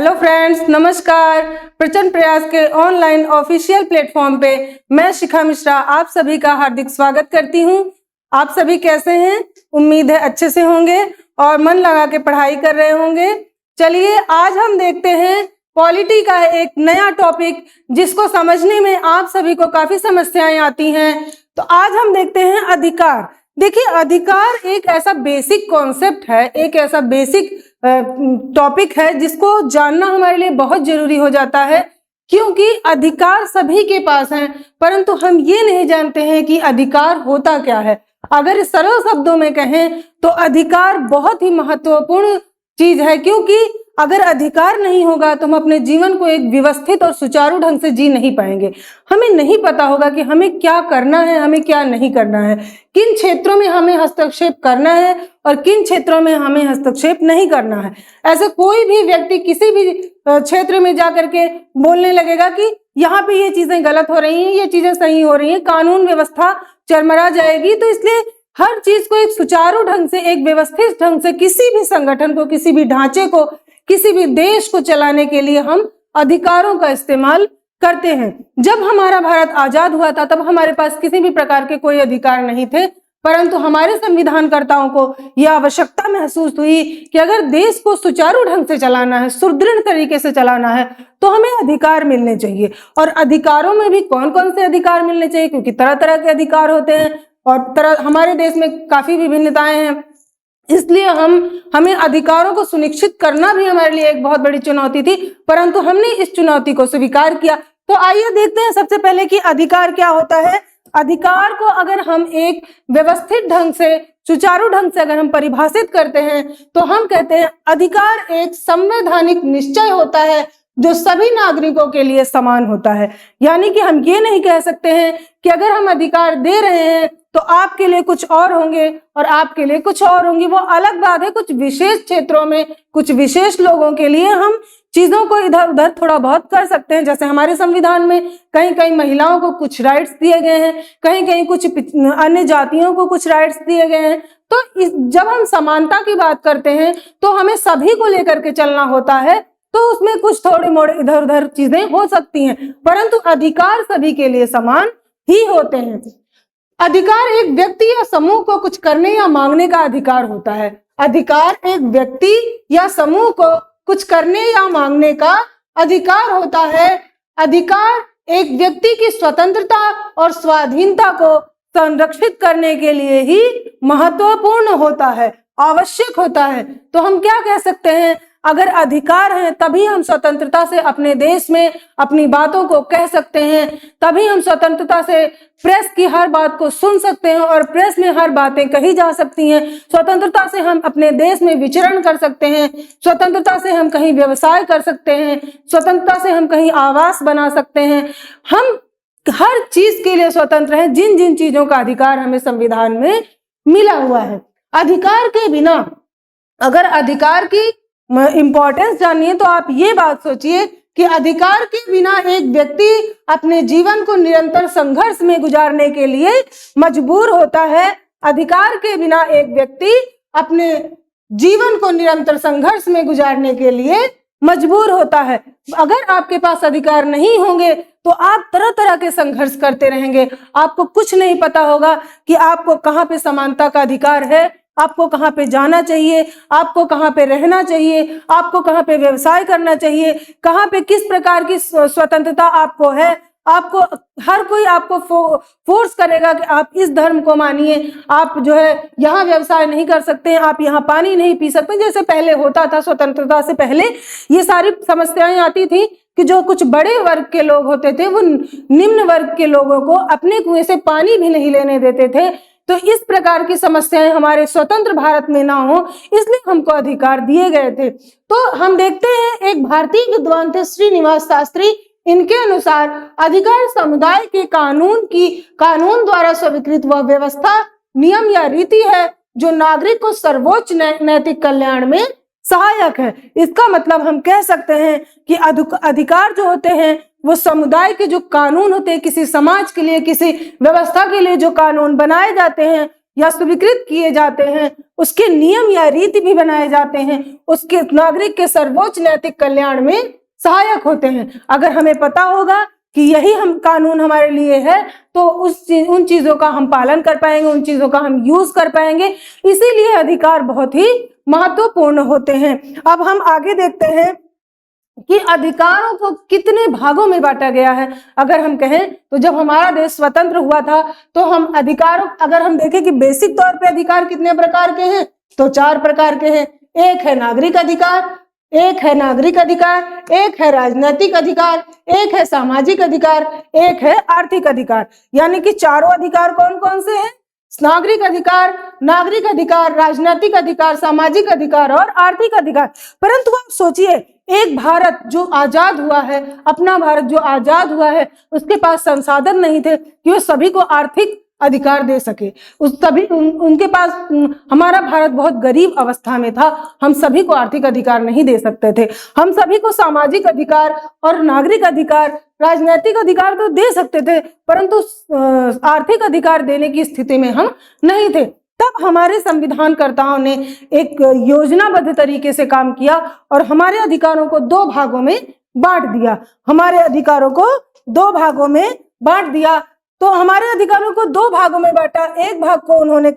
Hello friends, नमस्कार। प्रचंड प्रयास के ऑनलाइन ऑफिशियल प्लेटफॉर्म पे मैं शिखा मिश्रा आप सभी का हार्दिक स्वागत करती हूँ। आप सभी कैसे हैं? उम्मीद है अच्छे से होंगे और मन लगा के पढ़ाई कर रहे होंगे। चलिए आज हम देखते हैं पॉलिटी का एक नया टॉपिक जिसको समझने में आप सभी को काफी समस्याएं आती हैं। तो आज हम देखते हैं अधिकार। देखिए, अधिकार एक ऐसा बेसिक कॉन्सेप्ट है, एक ऐसा बेसिक टॉपिक है जिसको जानना हमारे लिए बहुत जरूरी हो जाता है, क्योंकि अधिकार सभी के पास हैं, परंतु हम ये नहीं जानते हैं कि अधिकार होता क्या है। अगर सरल शब्दों में कहें तो अधिकार बहुत ही महत्वपूर्ण चीज है, क्योंकि अगर अधिकार नहीं होगा तो हम अपने जीवन को एक व्यवस्थित और सुचारू ढंग से जी नहीं पाएंगे। हमें नहीं पता होगा कि हमें क्या करना है, हमें क्या नहीं करना है, किन क्षेत्रों में हमें हस्तक्षेप करना है और किन क्षेत्रों में हमें हस्तक्षेप नहीं करना है। ऐसे कोई भी व्यक्ति किसी भी क्षेत्र में जाकर के बोलने लगेगा कि यहाँ पे ये चीजें गलत हो रही हैं, ये चीजें सही हो रही हैं, कानून व्यवस्था चरमरा जाएगी। तो इसलिए हर चीज को एक सुचारू ढंग से, एक व्यवस्थित ढंग से किसी भी संगठन को, किसी भी ढांचे को, किसी भी देश को चलाने के लिए हम अधिकारों का इस्तेमाल करते हैं। जब हमारा भारत आजाद हुआ था तब हमारे पास किसी भी प्रकार के कोई अधिकार नहीं थे, परंतु हमारे संविधानकर्ताओं को यह आवश्यकता महसूस हुई कि अगर देश को सुचारू ढंग से चलाना है, सुदृढ़ तरीके से चलाना है, तो हमें अधिकार मिलने चाहिए। और अधिकारों में भी कौन कौन से अधिकार मिलने चाहिए, क्योंकि तरह तरह के अधिकार होते हैं और हमारे देश में काफी विभिन्नताएं हैं। इसलिए हमें अधिकारों को सुनिश्चित करना भी हमारे लिए एक बहुत बड़ी चुनौती थी, परंतु हमने इस चुनौती को स्वीकार किया। तो आइए देखते हैं सबसे पहले कि अधिकार क्या होता है। अधिकार को अगर हम एक व्यवस्थित ढंग से, सुचारू ढंग से अगर हम परिभाषित करते हैं तो हम कहते हैं अधिकार एक संवैधानिक निश्चय होता है जो सभी नागरिकों के लिए समान होता है। यानी कि हम ये नहीं कह सकते हैं कि अगर हम अधिकार दे रहे हैं तो आपके लिए कुछ और होंगे और आपके लिए कुछ और होंगी, वो अलग बात है। कुछ विशेष क्षेत्रों में, कुछ विशेष लोगों के लिए हम चीजों को इधर उधर थोड़ा बहुत कर सकते हैं। जैसे हमारे संविधान में कहीं कहीं महिलाओं को कुछ राइट्स दिए गए हैं, कहीं कहीं कुछ अन्य जातियों को कुछ राइट्स दिए गए हैं। तो जब हम समानता की बात करते हैं तो हमें सभी को लेकर के चलना होता है, तो उसमें कुछ थोड़े मोड़े इधर उधर चीजें हो सकती हैं, परंतु अधिकार सभी के लिए समान ही होते हैं। अधिकार एक व्यक्ति या समूह को कुछ करने या मांगने का अधिकार होता है। अधिकार एक व्यक्ति या समूह को कुछ करने या मांगने का अधिकार होता है। अधिकार एक व्यक्ति की स्वतंत्रता और स्वाधीनता को संरक्षित करने के लिए ही महत्वपूर्ण होता है, आवश्यक होता है। तो हम क्या कह सकते हैं, अगर अधिकार है तभी हम स्वतंत्रता से अपने देश में अपनी बातों को कह सकते हैं, तभी हम स्वतंत्रता से प्रेस की हर बात को सुन सकते हैं और प्रेस में हर बातें कही जा सकती हैं। स्वतंत्रता से हम अपने देश में विचरण कर सकते हैं, स्वतंत्रता से हम कहीं व्यवसाय कर सकते हैं, स्वतंत्रता से हम कहीं आवास बना सकते हैं। हम हर चीज के लिए स्वतंत्र हैं, जिन जिन चीजों का अधिकार हमें संविधान में मिला हुआ है। अधिकार के बिना, अगर अधिकार की इंपॉर्टेंस जानिए तो आप ये बात सोचिए कि अधिकार के बिना एक व्यक्ति अपने जीवन को निरंतर संघर्ष में गुजारने के लिए मजबूर होता है। अधिकार के बिना एक व्यक्ति अपने जीवन को निरंतर संघर्ष में गुजारने के लिए मजबूर होता है। अगर आपके पास अधिकार नहीं होंगे तो आप तरह तरह के संघर्ष करते रहेंगे। आपको कुछ नहीं पता होगा कि आपको कहाँ पे समानता का अधिकार है, आपको कहाँ पे जाना चाहिए, आपको कहाँ पे रहना चाहिए, आपको कहाँ पे व्यवसाय करना चाहिए, कहाँ पे किस प्रकार की स्वतंत्रता आपको है। आपको हर कोई आपको फोर्स करेगा कि आप इस धर्म को मानिए, आप जो है यहाँ व्यवसाय नहीं कर सकते हैं, आप यहाँ पानी नहीं पी सकते। जैसे पहले होता था, स्वतंत्रता से पहले ये सारी समस्याएं आती थी कि जो कुछ बड़े वर्ग के लोग होते थे वो निम्न वर्ग के लोगों को अपने कुएं से पानी भी नहीं लेने देते थे। तो इस प्रकार की समस्याएं हमारे स्वतंत्र भारत में ना हो, इसलिए हमको अधिकार दिए गए थे। तो हम देखते हैं एक भारतीय विद्वान थे श्रीनिवास शास्त्री, इनके अनुसार अधिकार समुदाय के कानून द्वारा स्वीकृत वह व्यवस्था, नियम या रीति है जो नागरिक को सर्वोच्च नैतिक कल्याण में सहायक है। इसका मतलब हम कह सकते हैं कि अधिकार जो होते हैं वो समुदाय के जो कानून होते हैं, किसी समाज के लिए, किसी व्यवस्था के लिए जो कानून बनाए जाते हैं या स्वीकृत किए जाते हैं, उसके नियम या रीति भी बनाए जाते हैं, उसके नागरिक के सर्वोच्च नैतिक कल्याण में सहायक होते हैं। अगर हमें पता होगा कि यही हम कानून हमारे लिए है तो उन चीजों का हम पालन कर पाएंगे, उन चीजों का हम यूज कर पाएंगे। इसीलिए अधिकार बहुत ही महत्वपूर्ण होते हैं। अब हम आगे देखते हैं कि अधिकारों को कितने भागों में बांटा गया है। अगर हम कहें तो जब हमारा देश स्वतंत्र हुआ था तो हम अधिकारों, अगर हम देखें कि बेसिक तौर पे अधिकार कितने प्रकार के हैं तो 4 प्रकार के हैं। एक है नागरिक अधिकार, एक है नागरिक अधिकार, एक है राजनीतिक अधिकार, एक है सामाजिक अधिकार, एक है आर्थिक अधिकार। यानी कि चारों अधिकार कौन कौन से हैं? नागरिक अधिकार, राजनीतिक अधिकार, सामाजिक अधिकार और आर्थिक अधिकार। परंतु आप सोचिए, एक भारत जो आजाद हुआ है, अपना भारत जो आजाद हुआ है, उसके पास संसाधन नहीं थे कि वो सभी को आर्थिक अधिकार दे सके। उनके पास, हमारा भारत बहुत गरीब अवस्था में था, हम सभी को आर्थिक अधिकार नहीं दे सकते थे। हम सभी को सामाजिक अधिकार और नागरिक अधिकार, राजनीतिक अधिकार तो दे सकते थे, परंतु आर्थिक अधिकार देने की स्थिति में हम नहीं थे। तब हमारे संविधानकर्ताओं ने एक योजनाबद्ध तरीके से काम किया और हमारे अधिकारों को 2 भागों में बांट दिया। हमारे अधिकारों को 2 भागों में बांट दिया। तो हमारे अधिकारों को 2 भागों में बांटा। एक भाग को उन्होंने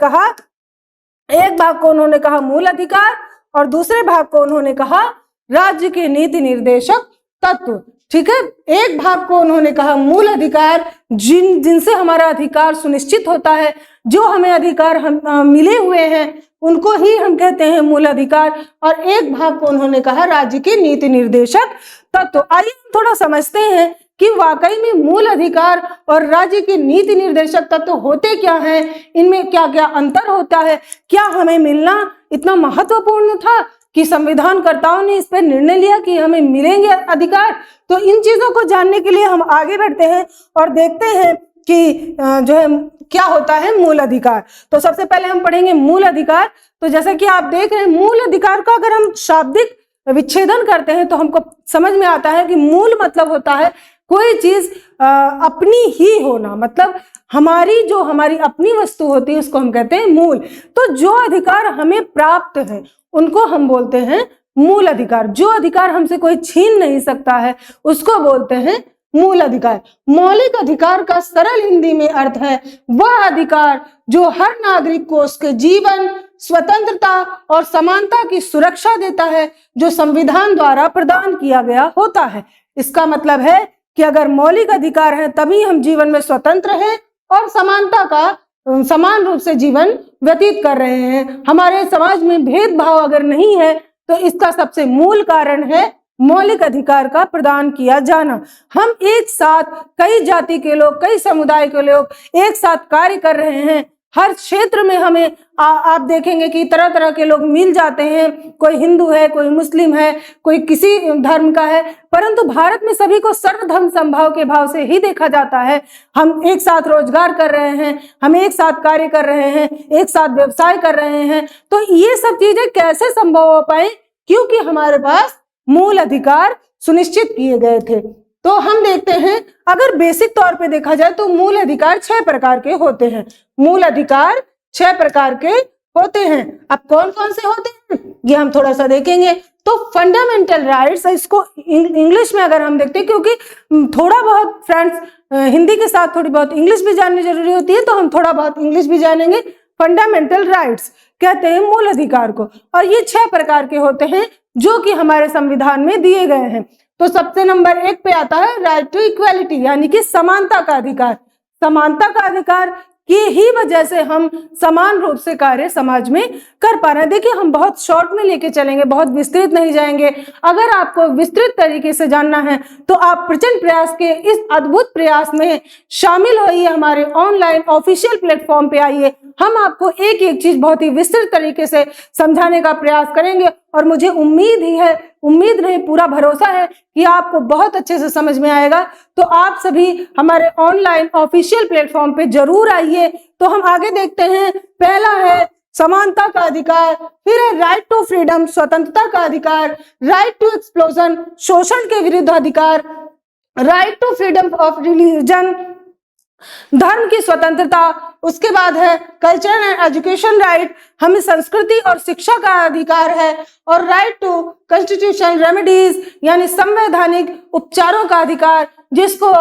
कहा मूल अधिकार और दूसरे भाग को उन्होंने कहा राज्य के नीति निर्देशक तत्व। ठीक है, एक भाग को उन्होंने कहा मूल अधिकार, जिनसे हमारा अधिकार सुनिश्चित होता है, जो हमें अधिकार मिले हुए हैं उनको ही हम कहते हैं मूल अधिकार। और एक भाग को उन्होंने कहा राज्य के नीति निर्देशक तत्व। आइए हम थोड़ा समझते हैं कि वाकई में मूल अधिकार और राज्य के नीति निर्देशक तत्व होते क्या हैं, इनमें क्या क्या अंतर होता है, क्या हमें मिलना इतना महत्वपूर्ण था कि संविधानकर्ताओं ने इस पर निर्णय लिया कि हमें मिलेंगे अधिकार। तो इन चीजों को जानने के लिए हम आगे बढ़ते हैं और देखते हैं कि जो है क्या होता है मूल अधिकार। तो सबसे पहले हम पढ़ेंगे मूल अधिकार। तो जैसा कि आप देख रहे हैं, मूल अधिकार का अगर हम शाब्दिक विच्छेदन करते हैं तो हमको समझ में आता है कि मूल मतलब होता है कोई चीज अपनी ही होना, मतलब हमारी अपनी वस्तु होती है उसको हम कहते हैं मूल। तो जो अधिकार हमें प्राप्त है उनको हम बोलते हैं मूल अधिकार। जो अधिकार हमसे कोई छीन नहीं सकता है उसको बोलते हैं मूल अधिकार। मौलिक अधिकार का सरल हिंदी में अर्थ है वह अधिकार जो हर नागरिक को उसके जीवन, स्वतंत्रता और समानता की सुरक्षा देता है, जो संविधान द्वारा प्रदान किया गया होता है। इसका मतलब है कि अगर मौलिक अधिकार है तभी हम जीवन में स्वतंत्र हैं और समानता का समान रूप से जीवन व्यतीत कर रहे हैं। हमारे समाज में भेदभाव अगर नहीं है तो इसका सबसे मूल कारण है मौलिक अधिकार का प्रदान किया जाना। हम एक साथ कई जाति के लोग, कई समुदाय के लोग एक साथ कार्य कर रहे हैं। हर क्षेत्र में हमें आप देखेंगे कि तरह तरह के लोग मिल जाते हैं, कोई हिंदू है, कोई मुस्लिम है, कोई किसी धर्म का है, परंतु भारत में सभी को सर्वधर्म समभाव के भाव से ही देखा जाता है। हम एक साथ रोजगार कर रहे हैं, हम एक साथ कार्य कर रहे हैं, एक साथ व्यवसाय कर रहे हैं। तो ये सब चीजें कैसे संभव हो पाए? क्योंकि हमारे पास मूल अधिकार सुनिश्चित किए गए थे। तो हम देखते हैं, अगर बेसिक तौर पे देखा जाए तो मूल अधिकार 6 प्रकार के होते हैं। मूल अधिकार 6 प्रकार के होते हैं। अब कौन कौन से होते हैं ये हम थोड़ा सा देखेंगे। तो फंडामेंटल राइट्स, इसको इंग्लिश में अगर हम देखते हैं, क्योंकि थोड़ा बहुत फ्रेंड्स हिंदी के साथ थोड़ी बहुत इंग्लिश भी जाननी जरूरी होती है, तो हम थोड़ा बहुत इंग्लिश भी जानेंगे। फंडामेंटल राइट्स कहते हैं मूल अधिकार को, और ये 6 प्रकार के होते हैं जो कि हमारे संविधान में दिए गए हैं। तो सबसे नंबर 1 पे आता है राइट टू इक्वालिटी, यानी कि समानता का अधिकार। समानता का अधिकार की ही वजह से हम समान रूप से कार्य समाज में कर पा रहे हैं। देखिए, हम बहुत शॉर्ट में लेके चलेंगे, बहुत विस्तृत नहीं जाएंगे। अगर आपको विस्तृत तरीके से जानना है तो आप प्रचंड प्रयास के इस अद्भुत प्रयास में शामिल होइए, हमारे ऑनलाइन ऑफिशियल प्लेटफॉर्म पे आइए। हम आपको एक एक चीज बहुत ही विस्तृत तरीके से समझाने का प्रयास करेंगे, और मुझे उम्मीद नहीं, पूरा भरोसा है कि आपको बहुत अच्छे से समझ में आएगा। तो आप सभी हमारे ऑनलाइन ऑफिशियल प्लेटफॉर्म पे जरूर आइए। तो हम आगे देखते हैं। पहला है समानता का अधिकार, फिर है राइट टू फ्रीडम, स्वतंत्रता का अधिकार, राइट टू एक्सप्लोजन, शोषण के विरुद्ध अधिकार, right to freedom of religion, धर्म की स्वतंत्रता, उसके बाद है कल्चरल एंड एजुकेशन राइट, हमें संस्कृति और शिक्षा का अधिकार है, और राइट टू कॉन्स्टिट्यूशनल रेमेडीज यानी संवैधानिक उपचारों का अधिकार, जिसको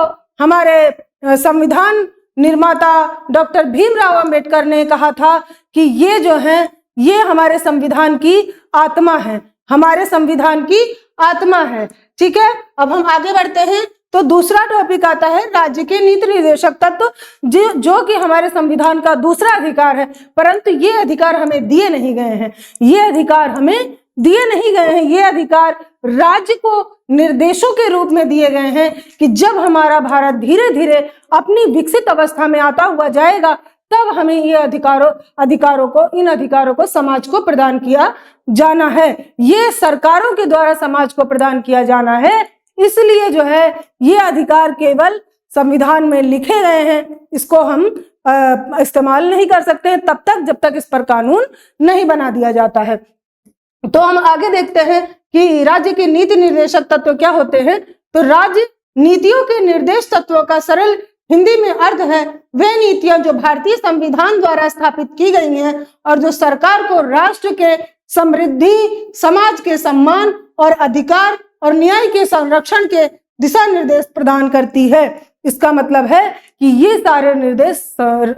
हमारे संविधान निर्माता डॉक्टर भीमराव अंबेडकर ने कहा था कि ये जो है ये हमारे संविधान की आत्मा है, हमारे संविधान की आत्मा है। ठीक है, अब हम आगे बढ़ते हैं तो दूसरा टॉपिक आता है राज्य के नीति निर्देशक तत्व, जो कि हमारे संविधान का दूसरा अधिकार है, परंतु ये अधिकार हमें दिए नहीं गए हैं, ये अधिकार हमें दिए नहीं गए हैं। ये अधिकार राज्य को निर्देशों के रूप में दिए गए हैं कि जब हमारा भारत धीरे धीरे अपनी विकसित अवस्था में आता हुआ जाएगा, तब हमें ये इन अधिकारों को समाज को प्रदान किया जाना है। ये सरकारों के द्वारा समाज को प्रदान किया जाना है, इसलिए जो है ये अधिकार केवल संविधान में लिखे गए हैं, इसको हम इस्तेमाल नहीं कर सकते हैं तब तक जब तक इस पर कानून नहीं बना दिया जाता है। तो हम आगे देखते हैं कि राज्य के नीति निर्देशक तत्व क्या होते हैं। तो राज्य नीतियों के निर्देश तत्वों का सरल हिंदी में अर्थ है वे नीतियां जो भारतीय संविधान द्वारा स्थापित की गई हैं और जो सरकार को राष्ट्र के समृद्धि, समाज के सम्मान और अधिकार और न्याय के संरक्षण के दिशा निर्देश प्रदान करती है। इसका मतलब है कि ये सारे निर्देश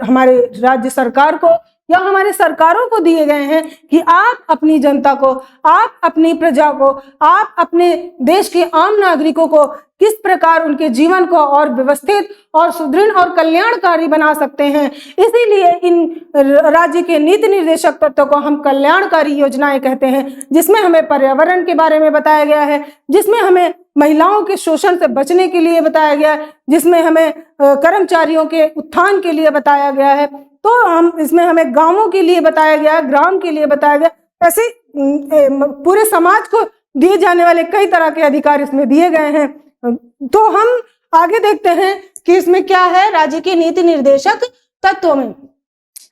हमारे राज्य सरकार को या हमारे सरकारों को दिए गए हैं कि आप अपनी जनता को, आप अपनी प्रजा को, आप अपने देश के आम नागरिकों को किस प्रकार उनके जीवन को और व्यवस्थित और सुदृढ़ और कल्याणकारी बना सकते हैं। इसीलिए इन राज्य के नीति निर्देशक तत्वों को हम कल्याणकारी योजनाएं कहते हैं, जिसमें हमें पर्यावरण के बारे में बताया गया है, जिसमें हमें महिलाओं के शोषण से बचने के लिए बताया गया है, जिसमें हमें कर्मचारियों के उत्थान के लिए बताया गया है, तो इसमें हमें गांवों के लिए बताया गया, ग्राम के लिए बताया गया, ऐसे पूरे समाज को दिए जाने वाले कई तरह के अधिकार इसमें दिए गए हैं। तो हम आगे देखते हैं कि इसमें क्या है राज्य के नीति निर्देशक तत्वों में।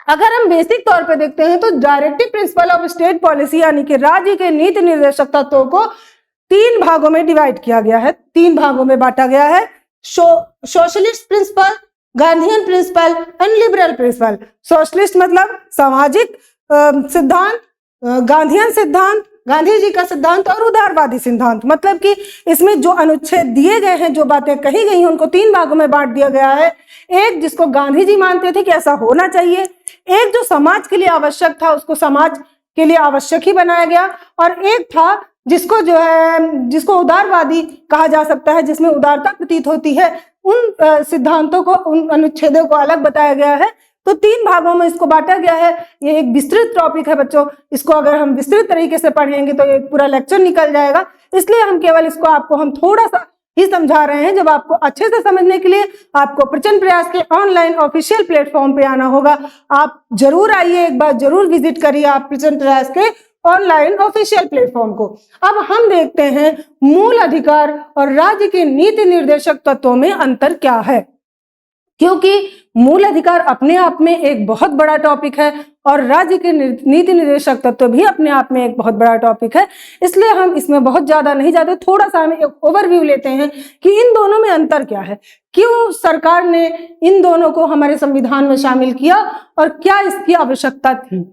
अगर हम बेसिक तौर पे देखते हैं तो directive principle of state policy यानी कि राज्य के नीति निर्देशक तत्वों को 3 भागों में डिवाइड किया गया है, 3 भागों में बांटा गया है। Socialist principle, Gandhian principle and liberal principle. Socialist मतलब सामाजिक सिद्धांत, गांधीयन सिद्धांत, गांधी जी का सिद्धांत, और उदारवादी सिद्धांत। मतलब कि इसमें जो अनुच्छेद दिए गए हैं, जो बातें कही गई हैं, उनको 3 भागों में बांट दिया गया है। एक जिसको गांधी जी मानते थे कि ऐसा होना चाहिए, एक जो समाज के लिए आवश्यक था उसको समाज के लिए आवश्यक ही बनाया गया, और एक था जिसको उदारवादी कहा जा सकता है, जिसमें उदारता प्रतीत होती है। उन सिद्धांतों को, उन अनुच्छेदों को अलग बताया गया है। तो 3 भागों में इसको बांटा गया है। ये एक विस्तृत टॉपिक है बच्चों, इसको अगर हम विस्तृत तरीके से पढ़ेंगे तो एक पूरा लेक्चर निकल जाएगा, इसलिए हम केवल इसको आपको हम थोड़ा सा ही समझा रहे हैं। जब आपको अच्छे से समझने के लिए आपको प्रचंड प्रयास के ऑनलाइन ऑफिशियल प्लेटफॉर्म पे आना होगा। आप जरूर आइए, एक बार जरूर विजिट करिए आप प्रचंड प्रयास के ऑनलाइन ऑफिशियल प्लेटफॉर्म को। अब हम देखते हैं मूल अधिकार और राज्य के नीति निर्देशक तत्वों में अंतर क्या है, क्योंकि मूल अधिकार अपने आप में एक बहुत बड़ा टॉपिक है और राज्य के नीति निर्देशक तत्व भी अपने आप में एक बहुत बड़ा टॉपिक है। इसलिए हम इसमें बहुत ज्यादा नहीं जाते, थोड़ा सा हम एक ओवरव्यू लेते हैं कि इन दोनों में अंतर क्या है, क्यों सरकार ने इन दोनों को हमारे संविधान में शामिल किया और क्या इसकी आवश्यकता थी।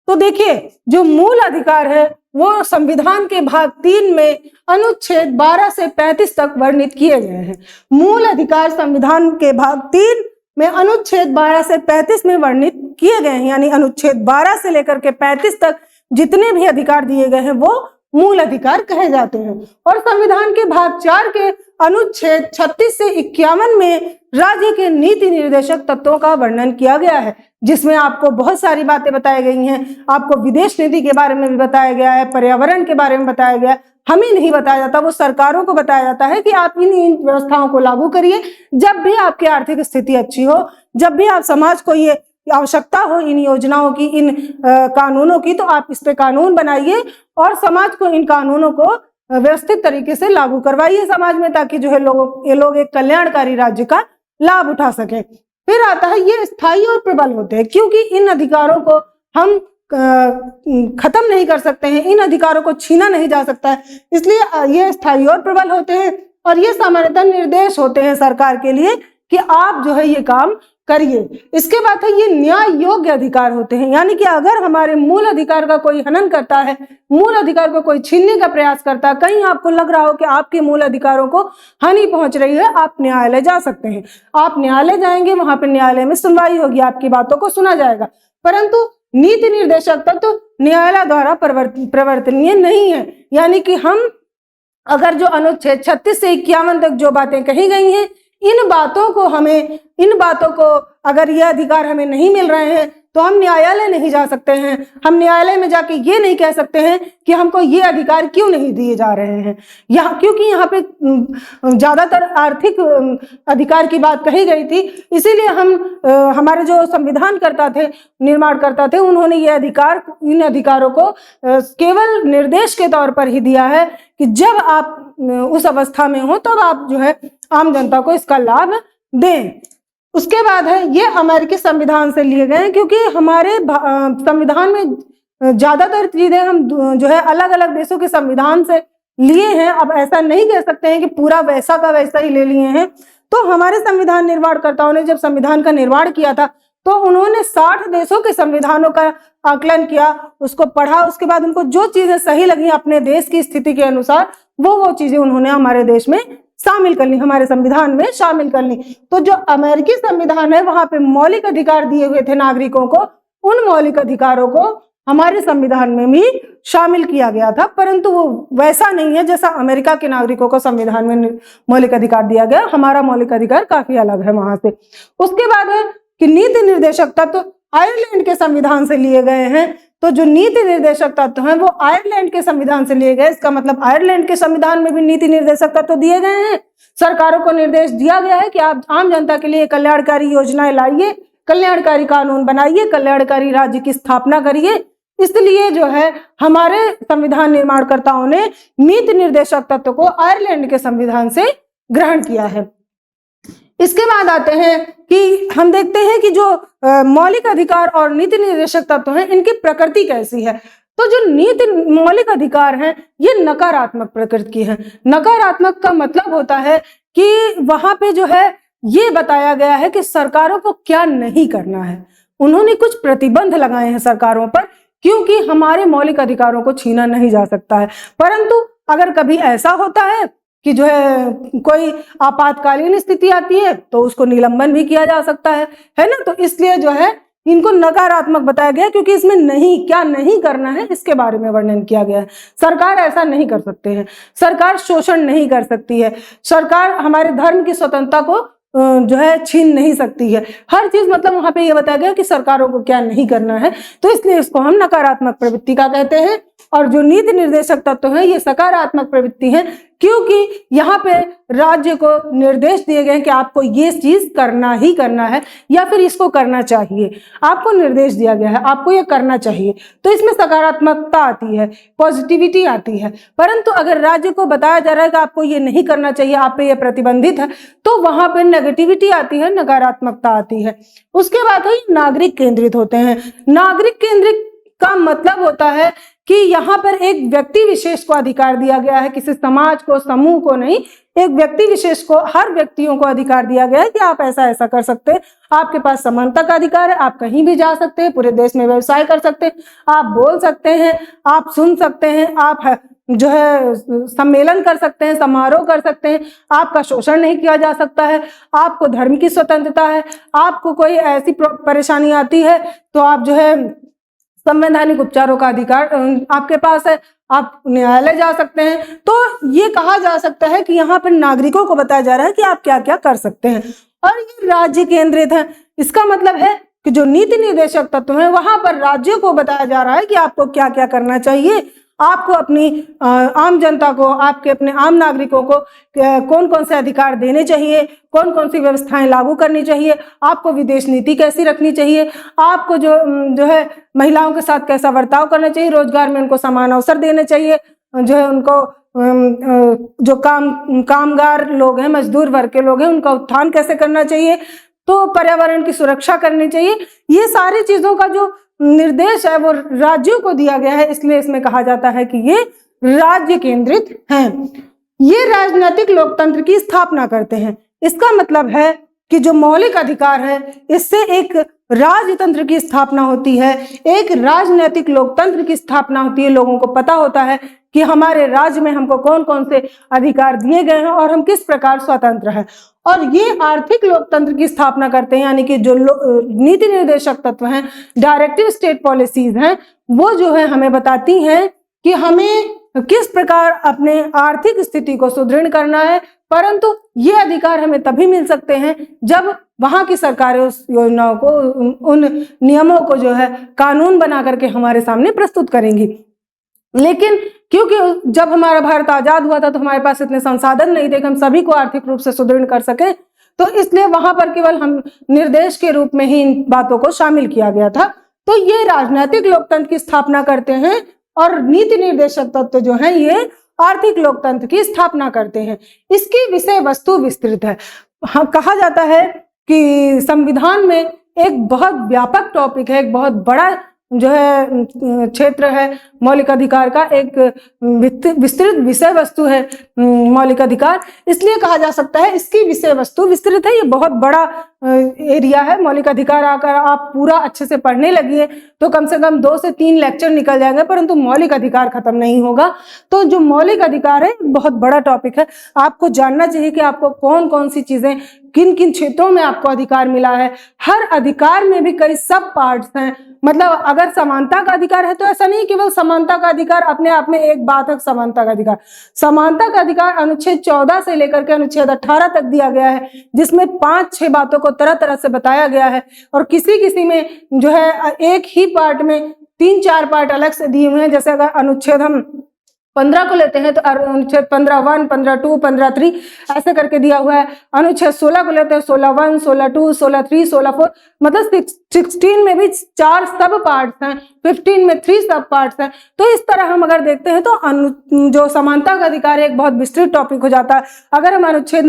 तो देखिए, जो मूल अधिकार है वो संविधान के भाग 3 में अनुच्छेद 12 से 35 तक वर्णित किए गए हैं। मूल अधिकार संविधान के भाग 3 में अनुच्छेद 12 से 35 में वर्णित किए गए हैं, यानी अनुच्छेद 12 से लेकर के 35 तक जितने भी अधिकार दिए गए हैं वो मूल अधिकार कहे जाते हैं। और संविधान के भाग 4 के अनुच्छेद 36 से 51 में राज्य के नीति निर्देशक तत्वों का वर्णन किया गया है, जिसमें आपको बहुत सारी बातें बताई गई हैं। आपको विदेश नीति के बारे में भी बताया गया है, पर्यावरण के बारे में बताया गया है। हमें नहीं बताया जाता, वो सरकारों को बताया जाता है कि आप इन व्यवस्थाओं को लागू करिए। जब भी आपकी आर्थिक स्थिति अच्छी हो, जब भी आप समाज को ये आवश्यकता हो इन योजनाओं की, इन कानूनों की, तो आप इस पे कानून बनाइए और समाज को इन कानूनों को व्यवस्थित तरीके से लागू करवाइए समाज में, ताकि जो है ये लोग एक कल्याणकारी राज्य का लाभ उठा सके। फिर आता है ये स्थायी और प्रबल होते हैं, क्योंकि इन अधिकारों को हम खत्म नहीं कर सकते हैं, इन अधिकारों को छीना नहीं जा सकता है, इसलिए ये स्थायी और प्रबल होते हैं। और ये सामान्यतः निर्देश होते हैं सरकार के लिए कि आप जो है ये काम करिए। इसके बाद है ये न्याय योग्य अधिकार होते हैं, यानी कि अगर हमारे मूल अधिकार का कोई हनन करता है, मूल अधिकार को कोई छीनने का प्रयास करता है, कहीं आपको लग रहा हो कि आपके मूल अधिकारों को हानि पहुंच रही है, आप न्यायालय जा सकते हैं। आप न्यायालय जाएंगे, वहां पर न्यायालय में सुनवाई होगी, आपकी बातों को सुना जाएगा। परंतु नीति निर्देशक तत्व नियायालय द्वारा प्रवर्तनीय नहीं है, यानी कि हम अगर जो अनुच्छेद 36 से 51 तक जो बातें कही गई हैं, इन बातों को अगर ये अधिकार हमें नहीं मिल रहे हैं तो हम न्यायालय नहीं जा सकते हैं। हम न्यायालय में जाके ये नहीं कह सकते हैं कि हमको ये अधिकार क्यों नहीं दिए जा रहे हैं, क्योंकि यहाँ पे ज्यादातर आर्थिक अधिकार की बात कही गई थी। इसीलिए हमारे जो संविधान करता थे, निर्माण करता थे, उन्होंने इन अधिकारों को केवल निर्देश के तौर पर ही दिया है कि जब आप उस अवस्था में हो तब आप जो है आम जनता को इसका लाभ दें। उसके बाद है ये अमेरिकी संविधान से लिए गए हैं, क्योंकि हमारे संविधान में ज्यादातर चीजें हम जो है अलग अलग देशों के संविधान से लिए हैं। अब ऐसा नहीं कह सकते हैं कि पूरा वैसा का वैसा ही ले लिए हैं। तो हमारे संविधान निर्माणकर्ताओं ने जब संविधान का निर्माण किया था तो उन्होंने 60 देशों के संविधानों का आकलन किया, उसको पढ़ा, उसके बाद उनको जो चीजें सही लगी अपने देश की स्थिति के अनुसार वो चीजें उन्होंने हमारे देश में शामिल कर ली, हमारे संविधान में शामिल कर ली। तो जो अमेरिकी संविधान है वहां पे मौलिक अधिकार दिए हुए थे नागरिकों को, उन मौलिक अधिकारों को हमारे संविधान में भी शामिल किया गया था, परंतु वो वैसा नहीं है जैसा अमेरिका के नागरिकों को संविधान में मौलिक अधिकार दिया गया। हमारा मौलिक अधिकार काफी अलग है वहां से। उसके बाद है कि नीति निर्देशक तत्व आयरलैंड के संविधान से लिए गए हैं। तो जो नीति निर्देशक तत्व हैं वो आयरलैंड के संविधान से लिए गए। इसका मतलब आयरलैंड के संविधान में भी नीति निर्देशक तत्व दिए गए हैं। सरकारों को निर्देश दिया गया है कि आप आम जनता के लिए कल्याणकारी योजनाएं लाइए, कल्याणकारी कानून बनाइए, कल्याणकारी राज्य की स्थापना करिए। इसलिए जो है हमारे संविधान निर्माणकर्ताओं ने नीति निर्देशक तत्व को आयरलैंड के संविधान से ग्रहण किया है। इसके बाद आते हैं कि हम देखते हैं कि जो मौलिक अधिकार और नीति निर्देशक तत्व हैं इनकी प्रकृति कैसी है। तो जो मौलिक अधिकार हैं ये नकारात्मक प्रकृति की है। नकारात्मक का मतलब होता है कि वहां पे जो है ये बताया गया है कि सरकारों को क्या नहीं करना है। उन्होंने कुछ प्रतिबंध लगाए हैं सरकारों पर, क्योंकि हमारे मौलिक अधिकारों को छीना नहीं जा सकता है। परंतु अगर कभी ऐसा होता है कि जो है कोई आपातकालीन स्थिति आती है तो उसको निलंबन भी किया जा सकता है ना। तो इसलिए जो है इनको नकारात्मक बताया गया, क्योंकि इसमें क्या नहीं करना है इसके बारे में वर्णन किया गया है। सरकार ऐसा नहीं कर सकते हैं, सरकार शोषण नहीं कर सकती है, सरकार हमारे धर्म की स्वतंत्रता को जो है छीन नहीं सकती है। हर चीज मतलब वहां पे ये बताया गया कि सरकारों को क्या नहीं करना है, तो इसलिए इसको हम नकारात्मक प्रवृत्ति का कहते हैं। और जो नीति निर्देशक तत्व है ये सकारात्मक प्रवृत्ति है, क्योंकि यहाँ पे राज्य को निर्देश दिए गए हैं कि आपको ये चीज करना ही करना है या फिर इसको करना चाहिए। आपको निर्देश दिया गया है, आपको ये करना चाहिए, तो इसमें सकारात्मकता आती है, पॉजिटिविटी आती है। परंतु अगर राज्य को बताया जा रहा है कि आपको ये नहीं करना चाहिए, आप पे ये प्रतिबंधित है, तो वहां पे नेगेटिविटी आती है, नकारात्मकता आती है। उसके बाद है नागरिक केंद्रित होते हैं। नागरिक केंद्रित का मतलब होता है कि यहाँ पर एक व्यक्ति विशेष को अधिकार दिया गया है, किसी समाज को, समूह को नहीं, एक व्यक्ति विशेष को, हर व्यक्तियों को अधिकार दिया गया है कि आप ऐसा ऐसा कर सकते हैं। आपके पास समानता का अधिकार है, आप कहीं भी जा सकते हैं, पूरे देश में व्यवसाय कर सकते हैं, आप बोल सकते हैं, आप सुन सकते हैं, आप जो है सम्मेलन कर सकते हैं, समारोह कर सकते हैं, आपका शोषण नहीं किया जा सकता है, आपको धर्म की स्वतंत्रता है, आपको कोई ऐसी परेशानी आती है तो आप जो है संवैधानिक उपचारों का अधिकार आपके पास है, आप न्यायालय जा सकते हैं। तो ये कहा जा सकता है कि यहाँ पर नागरिकों को बताया जा रहा है कि आप क्या क्या कर सकते हैं। और ये राज्य केंद्रित है। इसका मतलब है कि जो नीति निर्देशक तत्व है वहां पर राज्यों को बताया जा रहा है कि आपको क्या क्या करना चाहिए, आपको अपनी आम जनता को, आपके अपने आम नागरिकों को कौन कौन से अधिकार देने चाहिए, कौन कौन सी व्यवस्थाएं लागू करनी चाहिए, आपको विदेश नीति कैसी रखनी चाहिए, आपको जो है महिलाओं के साथ कैसा बर्ताव करना चाहिए, रोजगार में उनको समान अवसर देने चाहिए, जो है उनको जो कामगार लोग हैं, मजदूर वर्ग के लोग हैं, उनका उत्थान कैसे करना चाहिए, तो पर्यावरण की सुरक्षा करनी चाहिए। ये सारी चीजों का जो निर्देश है वो राज्यों को दिया गया है, इसलिए इसमें कहा जाता है कि ये राज्य केंद्रित हैं। ये राजनीतिक लोकतंत्र की स्थापना करते हैं। इसका मतलब है कि जो मौलिक अधिकार है इससे एक राजतंत्र की स्थापना होती है, एक राजनीतिक लोकतंत्र की स्थापना होती है। लोगों को पता होता है कि हमारे राज्य में हमको कौन कौन से अधिकार दिए गए हैं और हम किस प्रकार स्वतंत्र हैं। और ये आर्थिक लोकतंत्र की स्थापना करते हैं, यानी कि जो नीति निर्देशक तत्व हैं, डायरेक्टिव स्टेट पॉलिसीज हैं, वो जो है हमें बताती हैं कि हमें किस प्रकार अपने आर्थिक स्थिति को सुदृढ़ करना है। परंतु ये अधिकार हमें तभी मिल सकते हैं जब वहां की सरकारें उस योजनाओं को, उन नियमों को जो है कानून बना करके हमारे सामने प्रस्तुत करेंगी। लेकिन क्योंकि जब हमारा भारत आजाद हुआ था तो हमारे पास इतने संसाधन नहीं थे कि हम सभी को आर्थिक रूप से सुदृढ़ कर सके, तो इसलिए वहां पर केवल हम निर्देश के रूप में ही इन बातों को शामिल किया गया था। तो ये राजनीतिक लोकतंत्र की स्थापना करते हैं और नीति निर्देशक तत्व जो है ये आर्थिक लोकतंत्र की स्थापना करते हैं। इसकी विषय वस्तु विस्तृत है। हाँ, कहा जाता है कि संविधान में एक बहुत व्यापक टॉपिक है, एक बहुत बड़ा जो है क्षेत्र है मौलिक अधिकार का, एक विस्तृत विषय वस्तु है मौलिक अधिकार। इसलिए कहा जा सकता है इसकी विषय वस्तु विस्तृत है। ये बहुत बड़ा एरिया है मौलिक अधिकार। अगर आप पूरा अच्छे से पढ़ने लगिए तो कम से कम 2 से 3 लेक्चर निकल जाएंगे, परंतु मौलिक अधिकार खत्म नहीं होगा। तो जो मौलिक अधिकार है बहुत बड़ा टॉपिक है। आपको जानना चाहिए कि आपको कौन कौन सी चीजें, किन किन क्षेत्रों में आपको अधिकार मिला है। हर अधिकार में भी कई सब पार्ट्स हैं। मतलब अगर समानता का अधिकार है तो ऐसा नहीं केवल समानता का अधिकार अपने आप में एक बात है। समानता का अधिकार, समानता का अधिकार अनुच्छेद 14 से लेकर के अनुच्छेद 18 तक दिया गया है, जिसमें 5-6 बातों को तरह तरह से बताया गया है। और किसी किसी में जो है एक ही पार्ट में 3-4 पार्ट अलग से दिए हुए हैं। जैसे अगर अनुच्छेद हम 15 को लेते हैं तो अनुच्छेद 15(1), 15(2), 15(3) ऐसे करके दिया हुआ है। अनुच्छेद 16 को लेते हैं 16(1), 16(2), 16(3), 16(4), मतलब 16 में भी 4 सब पार्ट्स हैं, 15 में 3 सब पार्ट्स हैं। तो इस तरह हम अगर देखते हैं तो जो समानता का अधिकार एक बहुत विस्तृत टॉपिक हो जाता है। अगर हम अनुच्छेद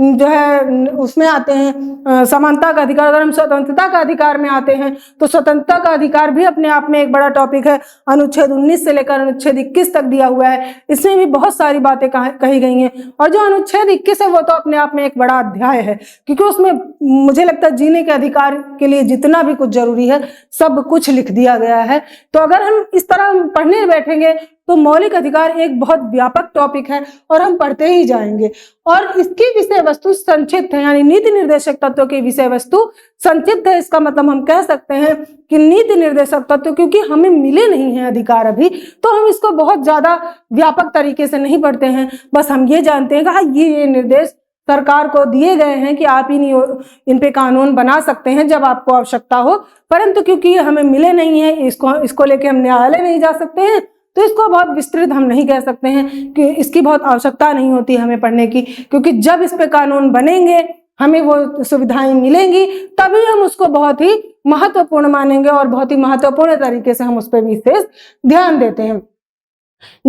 जो है उसमें आते हैं समानता का अधिकार, अगर हम स्वतंत्रता का अधिकार में आते हैं तो स्वतंत्रता का अधिकार भी अपने आप में एक बड़ा टॉपिक है। अनुच्छेद 19 से लेकर अनुच्छेद 21 तक दिया हुआ है। इसमें भी बहुत सारी बातें कही गई हैं। और जो अनुच्छेद 21 है वो तो अपने आप में एक बड़ा अध्याय है, क्योंकि उसमें मुझे लगता है जीने के अधिकार के लिए जितना भी कुछ जरूरी है सब कुछ लिख दिया गया है। तो अगर हम इस तरह पढ़ने बैठेंगे तो मौलिक अधिकार एक बहुत व्यापक टॉपिक है और हम पढ़ते ही जाएंगे। और इसकी विषय वस्तु संक्षिप्त है, यानी नीति निर्देशक तत्वों की विषय वस्तु संक्षिप्त है। इसका मतलब हम कह सकते हैं कि नीति निर्देशक तत्व, क्योंकि हमें मिले नहीं हैं अधिकार अभी, तो हम इसको बहुत ज्यादा व्यापक तरीके से नहीं पढ़ते हैं। बस हम ये जानते हैं कि हाँ ये निर्देश सरकार को दिए गए हैं कि आप इन पे कानून बना सकते हैं जब आपको आवश्यकता हो। परंतु क्योंकि ये हमें मिले नहीं है, इसको लेके हम न्यायालय नहीं जा सकते हैं, तो इसको बहुत विस्तृत हम नहीं कह सकते हैं कि इसकी बहुत आवश्यकता नहीं होती हमें पढ़ने की, क्योंकि जब इस पे कानून बनेंगे, हमें वो सुविधाएं मिलेंगी, तभी हम उसको बहुत ही महत्वपूर्ण मानेंगे और बहुत ही महत्वपूर्ण तरीके से हम उस पर विशेष ध्यान देते हैं।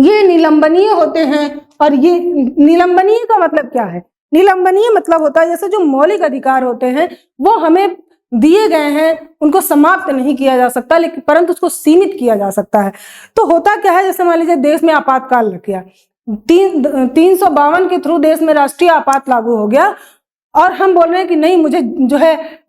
ये निलंबनीय होते हैं। और ये निलंबनीय का मतलब क्या है? निलंबनीय मतलब होता है जैसे जो मौलिक अधिकार होते हैं वो हमें दिए गए हैं, उनको समाप्त नहीं किया जा सकता, लेकिन परंतु उसको सीमित किया जा सकता है। तो होता क्या है, जैसे मान लीजिए देश में आपातकाल लग गया, 352 के थ्रू देश में राष्ट्रीय आपात लागू हो गया और हम बोल रहे हैं कि नहीं,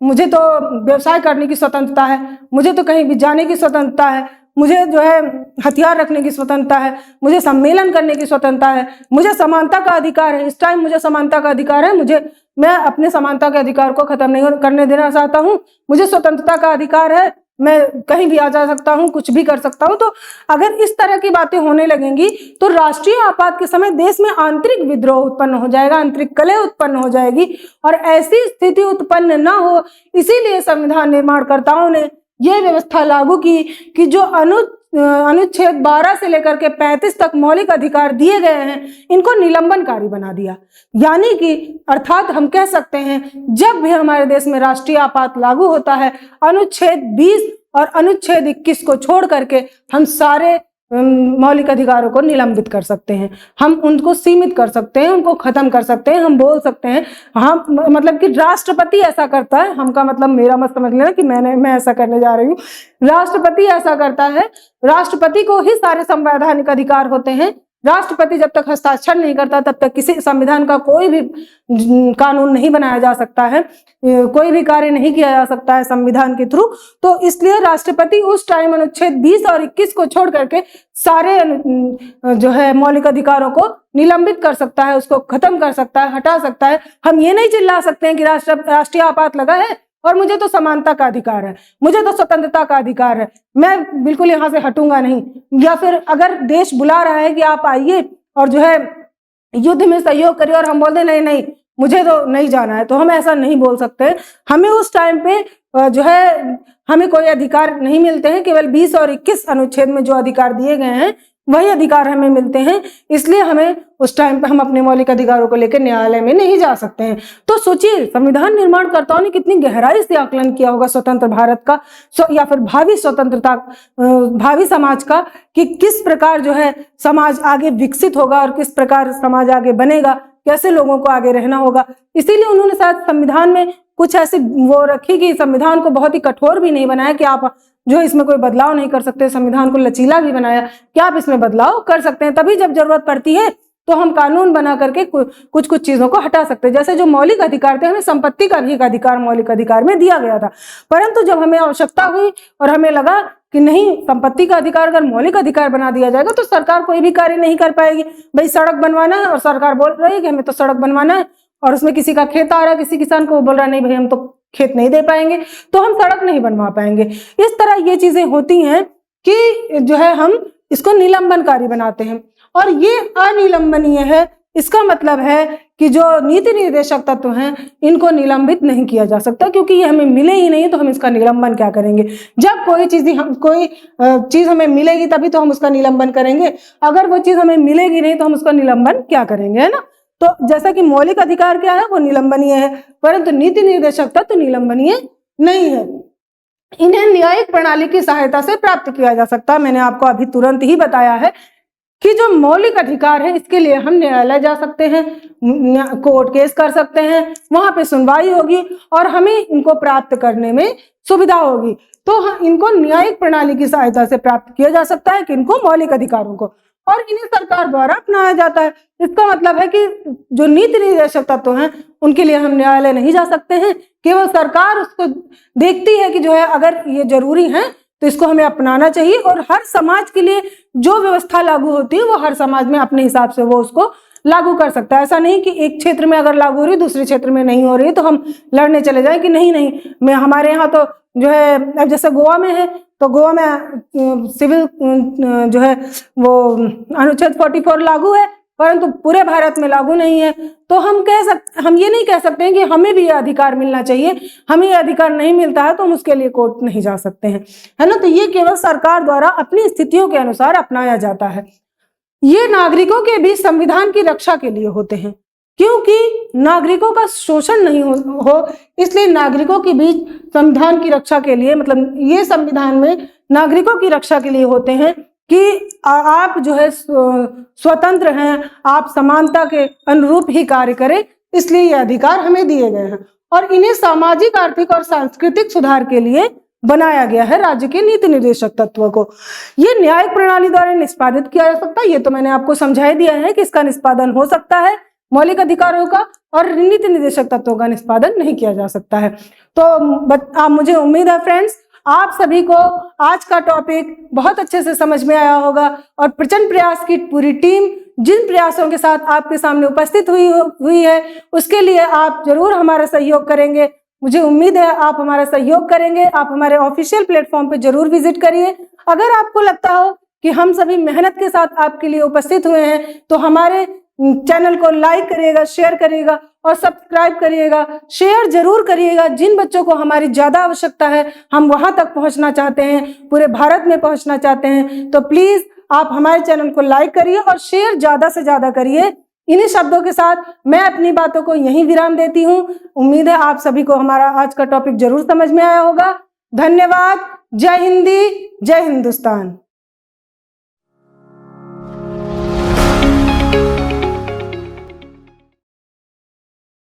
मुझे तो व्यवसाय करने की स्वतंत्रता है, मुझे तो कहीं भी जाने की स्वतंत्रता है, मुझे जो है हथियार रखने की स्वतंत्रता है, मुझे सम्मेलन करने की स्वतंत्रता है, मुझे समानता का अधिकार है, इस टाइम मुझे समानता का अधिकार है, मैं अपने समानता के अधिकार को खत्म नहीं करने देना चाहता हूँ, मुझे स्वतंत्रता का अधिकार है, मैं कहीं भी आ जा सकता हूँ, कुछ भी कर सकता हूँ। तो अगर इस तरह की बातें होने लगेंगी तो राष्ट्रीय आपात के समय देश में आंतरिक विद्रोह उत्पन्न हो जाएगा, आंतरिक कलह उत्पन्न हो जाएगी और ऐसी स्थिति उत्पन्न ना हो, इसीलिए संविधान निर्माणकर्ताओं ने यह व्यवस्था लागू की कि जो अनुच्छेद 12 से लेकर के 35 तक मौलिक अधिकार दिए गए हैं, इनको निलंबनकारी बना दिया। यानी कि अर्थात हम कह सकते हैं जब भी हमारे देश में राष्ट्रीय आपात लागू होता है, अनुच्छेद 20 और अनुच्छेद 21 को छोड़ करके हम सारे मौलिक अधिकारों को निलंबित कर सकते हैं, हम उनको सीमित कर सकते हैं, उनको खत्म कर सकते हैं। हम बोल सकते हैं हाँ, मतलब कि राष्ट्रपति ऐसा करता है, हमका मतलब मेरा मत समझ लेना कि मैं ऐसा करने जा रही हूँ। राष्ट्रपति ऐसा करता है, राष्ट्रपति को ही सारे संवैधानिक अधिकार होते हैं, राष्ट्रपति जब तक हस्ताक्षर नहीं करता तब तक किसी संविधान का कोई भी कानून नहीं बनाया जा सकता है, कोई भी कार्य नहीं किया जा सकता है संविधान के थ्रू। तो इसलिए राष्ट्रपति उस टाइम अनुच्छेद 20 और 21 को छोड़ करके सारे जो है मौलिक अधिकारों को निलंबित कर सकता है, उसको खत्म कर सकता है, हटा सकता है। हम ये नहीं चिल्ला सकते हैं कि राष्ट्रीय आपात लगा है और मुझे तो समानता का अधिकार है, मुझे तो स्वतंत्रता का अधिकार है, मैं बिल्कुल यहाँ से हटूंगा नहीं। या फिर अगर देश बुला रहा है कि आप आइए और जो है युद्ध में सहयोग करिए और हम बोल दें नहीं नहीं मुझे तो नहीं जाना है, तो हम ऐसा नहीं बोल सकते। हमें उस टाइम पे जो है हमें कोई अधिकार नहीं मिलते हैं, केवल 20 और 21 अनुच्छेद में जो अधिकार दिए गए हैं वही अधिकार हमें मिलते हैं। इसलिए हमें उस टाइम पे हम अपने मौलिक अधिकारों को लेकर न्यायालय में नहीं जा सकते हैं। तो सोचिए संविधान निर्माणकर्ताओं ने कितनी गहराई से आकलन किया होगा स्वतंत्र भारत का या फिर भावी स्वतंत्रता, भावी समाज का, कि किस प्रकार जो है समाज आगे विकसित होगा और किस प्रकार समाज आगे बनेगा, कैसे लोगों को आगे रहना होगा। इसीलिए उन्होंने शायद संविधान में कुछ ऐसी वो रखी कि संविधान को बहुत ही कठोर भी नहीं बनाया कि आप जो इसमें कोई बदलाव नहीं कर सकते, संविधान को लचीला भी बनाया कि आप इसमें बदलाव कर सकते हैं, तभी जब जरूरत पड़ती है तो हम कानून बना करके कुछ कुछ चीजों को हटा सकते हैं। जैसे जो मौलिक अधिकार थे, हमें संपत्ति का भी एक अधिकार मौलिक अधिकार में दिया गया था, परंतु जब हमें आवश्यकता हुई और हमें लगा कि नहीं संपत्ति का अधिकार अगर मौलिक अधिकार बना दिया जाएगा तो सरकार कोई भी कार्य नहीं कर पाएगी। भाई सड़क बनवाना है और सरकार बोल रही है कि हमें तो सड़क बनवाना है, और उसमें किसी का खेत आ रहा है, किसी किसान को बोल रहा है नहीं भाई हम तो खेत नहीं दे पाएंगे, तो हम सड़क नहीं बनवा पाएंगे। इस तरह ये चीजें होती हैं कि जो है हम इसको निलंबनकारी बनाते हैं और ये अनिलंबनीय है। इसका मतलब है कि जो नीति निर्देशक तत्व हैं इनको निलंबित नहीं किया जा सकता, क्योंकि ये हमें मिले ही नहीं तो हम इसका निलंबन क्या करेंगे। जब कोई चीज हमें मिलेगी तभी तो हम उसका निलंबन करेंगे, अगर वो चीज हमें मिलेगी नहीं तो हम उसका निलंबन क्या करेंगे, है ना। तो जैसा कि मौलिक अधिकार क्या है वो निलंबनीय है, परंतु नीति निर्देशक तत्व निलंबनीय नहीं है। इन्हें न्यायिक प्रणाली की सहायता से प्राप्त किया जा सकता है। मैंने आपको अभी तुरंत ही बताया है कि जो मौलिक अधिकार है इसके लिए हम न्यायालय जा सकते हैं, कोर्ट केस कर सकते हैं, वहां पे सुनवाई होगी और हमें इनको प्राप्त करने में सुविधा होगी। तो इनको न्यायिक प्रणाली की सहायता से प्राप्त किया जा सकता है कि इनको मौलिक अधिकारों को, और इन्हें सरकार द्वारा अपनाया जाता है। इसका मतलब है कि जो नीति निर्देशक तत्व हैं उनके लिए हम न्यायालय नहीं जा सकते हैं, केवल सरकार उसको देखती है कि जो है अगर ये जरूरी है तो इसको हमें अपनाना चाहिए, और हर समाज के लिए जो व्यवस्था लागू होती है वो हर समाज में अपने हिसाब से वो उसको लागू कर सकता है। ऐसा नहीं कि एक क्षेत्र में अगर लागू हो रही दूसरे क्षेत्र में नहीं हो रही तो हम लड़ने चले जाएं कि नहीं नहीं मैं हमारे यहाँ तो जो है, अब जैसे गोवा में है तो गोवा में सिविल जो है वो अनुच्छेद 44 लागू है, परंतु पूरे भारत में लागू नहीं है। तो हम ये नहीं कह सकते हैं कि हमें भी ये अधिकार मिलना चाहिए, हमें ये अधिकार नहीं मिलता है तो हम उसके लिए कोर्ट नहीं जा सकते हैं, है ना। तो ये केवल सरकार द्वारा अपनी स्थितियों के अनुसार अपनाया जाता है। ये नागरिकों के बीच संविधान की रक्षा के लिए होते हैं, क्योंकि नागरिकों का शोषण नहीं हो इसलिए नागरिकों के बीच संविधान की रक्षा के लिए, मतलब ये संविधान में नागरिकों की रक्षा के लिए होते हैं कि आप जो है स्वतंत्र हैं, आप समानता के अनुरूप ही कार्य करें, इसलिए ये अधिकार हमें दिए गए हैं। और इन्हें सामाजिक, आर्थिक और सांस्कृतिक सुधार के लिए बनाया गया है राज्य के नीति निर्देशक तत्वों को। ये न्यायिक प्रणाली द्वारा निष्पादित किया जा सकता है। ये तो मैंने आपको समझा दिया है कि इसका निष्पादन हो सकता है मौलिक अधिकारों का, और नीति निर्देशक तत्वों का निष्पादन नहीं किया जा सकता है। तो मुझे उम्मीद है फ्रेंड्स आप सभी को आज का टॉपिक बहुत अच्छे से समझ में आया होगा, और प्रचंड प्रयास की पूरी टीम जिन प्रयासों के साथ आपके सामने उपस्थित हुई है उसके लिए आप जरूर हमारा सहयोग करेंगे। मुझे उम्मीद है आप हमारा सहयोग करेंगे। आप हमारे ऑफिशियल प्लेटफॉर्म पे जरूर विजिट करिए। अगर आपको लगता हो कि हम सभी मेहनत के साथ आपके लिए उपस्थित हुए हैं तो हमारे चैनल को लाइक करिएगा, शेयर करिएगा और सब्सक्राइब करिएगा। शेयर जरूर करिएगा, जिन बच्चों को हमारी ज्यादा आवश्यकता है, हम वहां तक पहुंचना चाहते हैं, पूरे भारत में पहुंचना चाहते हैं, तो प्लीज आप हमारे चैनल को लाइक करिए और शेयर ज्यादा से ज्यादा करिए। इन्हीं शब्दों के साथ मैं अपनी बातों को यहीं विराम देती हूँ। उम्मीद है आप सभी को हमारा आज का टॉपिक जरूर समझ में आया होगा। धन्यवाद। जय हिंदी, जय हिंदुस्तान।